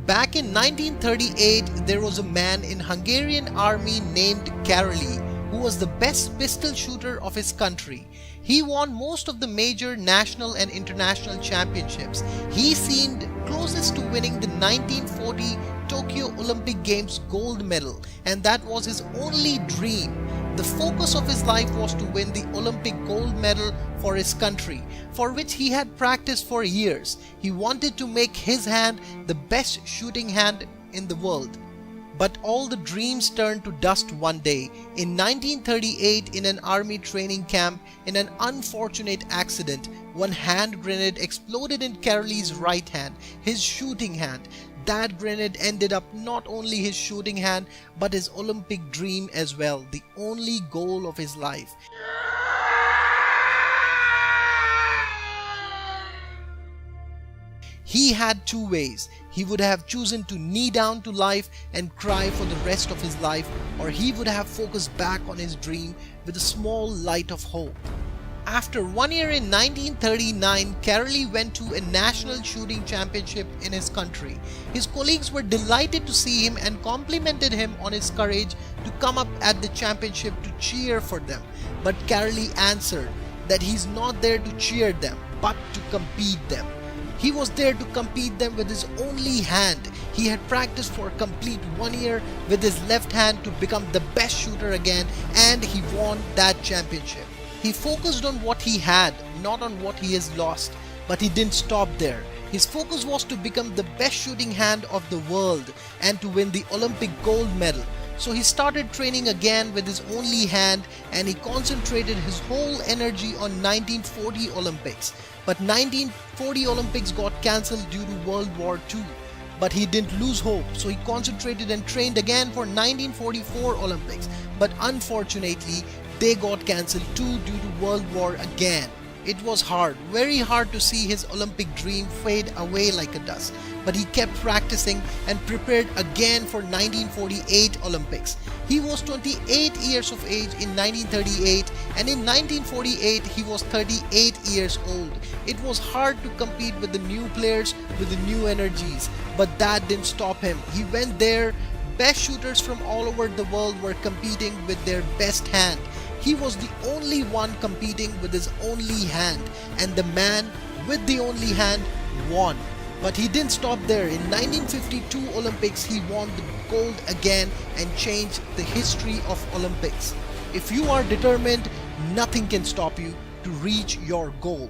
Back in 1938, there was a man in Hungarian army named Karoly who was the best pistol shooter of his country. He won most of the major national and international championships. He seemed closest to winning the 1940 Tokyo Olympic Games gold medal, and that was his only dream. The focus of his life was to win the Olympic gold medal for his country, for which he had practiced for years. He wanted to make his hand the best shooting hand in the world. But all the dreams turned to dust one day. In 1938, in an army training camp, in an unfortunate accident, one hand grenade exploded in Karoly's right hand, his shooting hand. That grenade ended up not only his shooting hand, but his Olympic dream as well, the only goal of his life. He had two ways. He would have chosen to knee down to life and cry for the rest of his life, or he would have focused back on his dream with a small light of hope. After 1 year in 1939, Karoly went to a national shooting championship in his country. His colleagues were delighted to see him and complimented him on his courage to come up at the championship to cheer for them. But Karoly answered that he's not there to cheer them, but to compete them. He was there to compete them with his only hand. He had practiced for a complete 1 year with his left hand to become the best shooter again, and he won that championship. He focused on what he had, not on what he has lost. But he didn't stop there. His focus was to become the best shooting hand of the world and to win the Olympic gold medal. So he started training again with his only hand, and he concentrated his whole energy on 1940 Olympics. But 1940 Olympics got cancelled due to World War II. But he didn't lose hope, so he concentrated and trained again for 1944 Olympics. But unfortunately, they got cancelled too due to World War again. It was hard, very hard to see his Olympic dream fade away like a dust. But he kept practicing and prepared again for 1948 Olympics. He was 28 years of age in 1938, and in 1948 he was 38 years old. It was hard to compete with the new players with the new energies, but that didn't stop him. He went there. Best shooters from all over the world were competing with their best hand. He was the only one competing with his only hand, and the man with the only hand won. But he didn't stop there. In 1952 Olympics, he won the gold again and changed the history of Olympics. If you are determined, nothing can stop you to reach your goal.